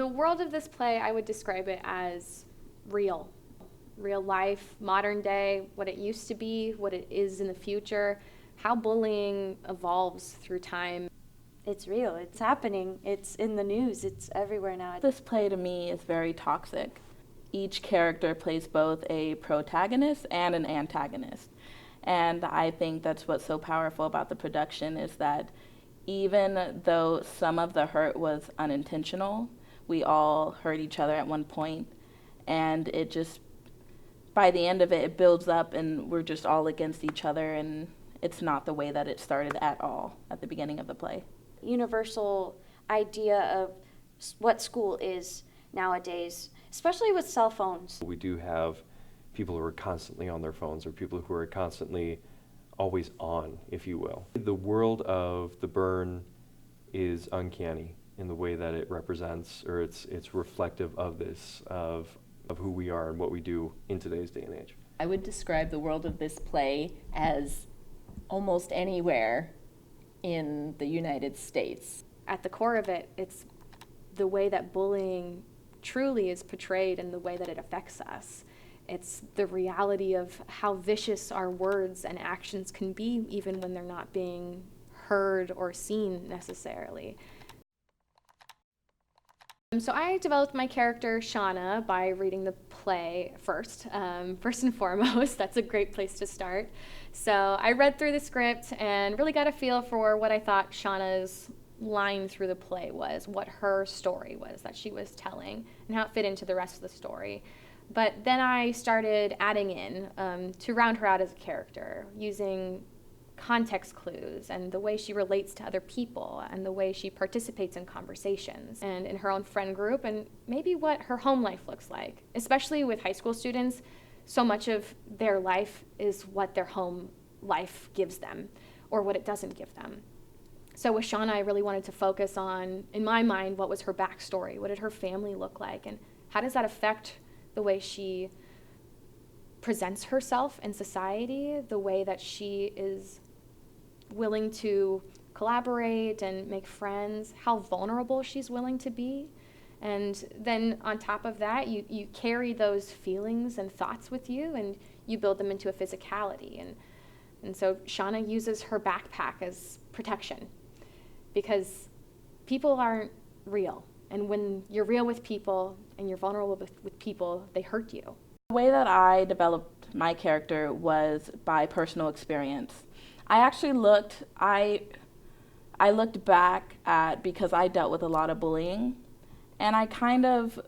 The world of this play, I would describe it as real. Real life, modern day, what it used to be, what it is in the future, how bullying evolves through time. It's real, it's happening, it's in the news, it's everywhere now. This play to me is very toxic. Each character plays both a protagonist and an antagonist. And I think that's what's so powerful about the production is that even though some of the hurt was unintentional, we all hurt each other at one point, and it just, by the end of it, it builds up and we're just all against each other, and it's not the way that it started at all at the beginning of the play. Universal idea of what school is nowadays, especially with cell phones. We do have people who are constantly on their phones or people who are constantly always on, if you will. The world of The Burn is uncanny in the way that it represents, or it's reflective of this, of who we are and what we do in today's day and age. I would describe the world of this play as almost anywhere in the United States. At the core of it, it's the way that bullying truly is portrayed and the way that it affects us. It's the reality of how vicious our words and actions can be, even when they're not being heard or seen necessarily. So I developed my character, Shauna, by reading the play first. First and foremost, that's a great place to start. So I read through the script and really got a feel for what I thought Shauna's line through the play was, what her story was that she was telling, and how it fit into the rest of the story. But then I started adding in to round her out as a character, using context clues and the way she relates to other people and the way she participates in conversations and in her own friend group, and maybe what her home life looks like. Especially with high school students, so much of their life is what their home life gives them or what it doesn't give them. So with Shauna, I really wanted to focus on, in my mind, what was her backstory? What did her family look like? And how does that affect the way she presents herself in society, the way that she is willing to collaborate and make friends, how vulnerable she's willing to be. And then on top of that, you carry those feelings and thoughts with you, and you build them into a physicality. And so Shauna uses her backpack as protection, because people aren't real. And when you're real with people and you're vulnerable with people, they hurt you. The way that I developed my character was by personal experience. I looked back at, because I dealt with a lot of bullying, and I kind of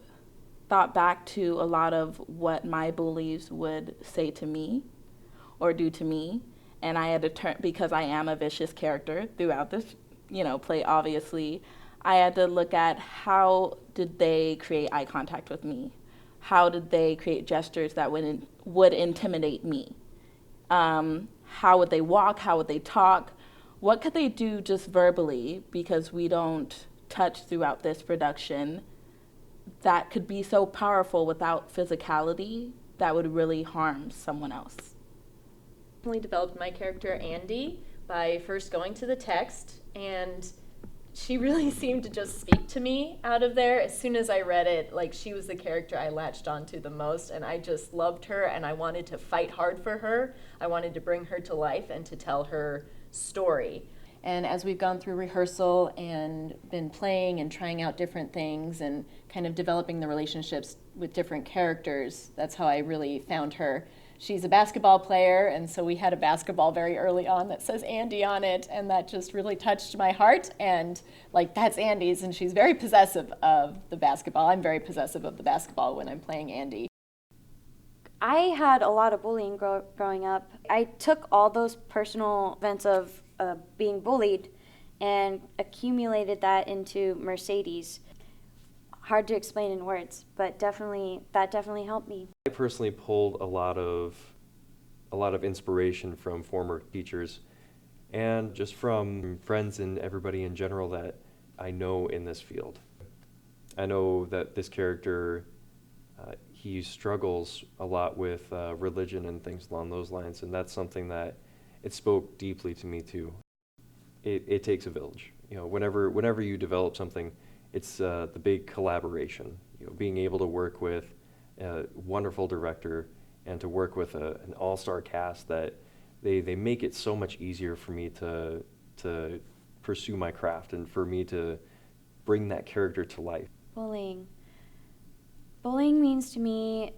thought back to a lot of what my bullies would say to me or do to me, and I had to turn, because I am a vicious character throughout this, play, obviously, I had to look at how did they create eye contact with me? How did they create gestures that would intimidate me? How would they walk? How would they talk? What could they do just verbally, because we don't touch throughout this production, that could be so powerful without physicality that would really harm someone else? I developed my character Andy by first going to the text, and she really seemed to just speak to me out of there. As soon as I read it, like, she was the character I latched onto the most, and I just loved her, and I wanted to fight hard for her. I wanted to bring her to life and to tell her story. And as we've gone through rehearsal and been playing and trying out different things and kind of developing the relationships with different characters, that's how I really found her. She's a basketball player, and so we had a basketball very early on that says Andy on it, and that just really touched my heart. And that's Andy's, and she's very possessive of the basketball. I'm very possessive of the basketball when I'm playing Andy. I had a lot of bullying growing up. I took all those personal events of being bullied and accumulated that into Mercedes. Hard to explain in words, but that definitely helped me. I personally pulled a lot of inspiration from former teachers and just from friends and everybody in general that I know in this field. I know that this character, he struggles a lot with religion and things along those lines, and that's something that it spoke deeply to me too. It takes a village. Whenever you develop something, It's the big collaboration, being able to work with a wonderful director and to work with an all-star cast that they make it so much easier for me to pursue my craft and for me to bring that character to life. Bullying. Bullying means to me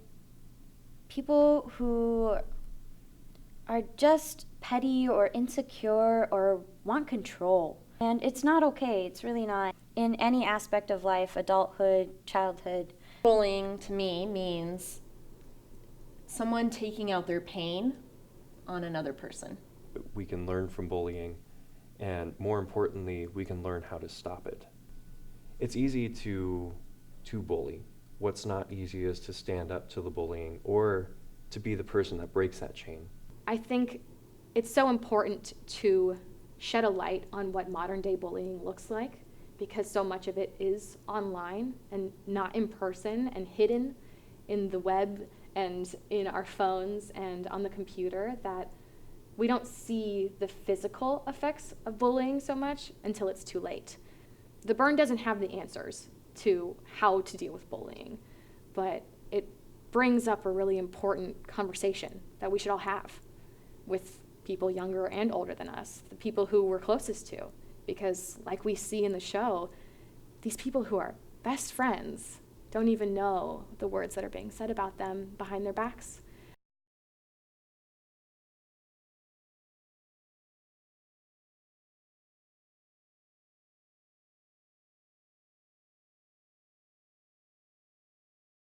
people who are just petty or insecure or want control. And it's not okay. It's really not. In any aspect of life, adulthood, childhood. Bullying to me means someone taking out their pain on another person. We can learn from bullying, and more importantly, we can learn how to stop it. It's easy to bully. What's not easy is to stand up to the bullying or to be the person that breaks that chain. I think it's so important to shed a light on what modern day bullying looks like, because so much of it is online and not in person and hidden in the web and in our phones and on the computer, that we don't see the physical effects of bullying so much until it's too late. The Burn doesn't have the answers to how to deal with bullying, but it brings up a really important conversation that we should all have with people younger and older than us, the people who we're closest to. Because like we see in the show, these people who are best friends don't even know the words that are being said about them behind their backs.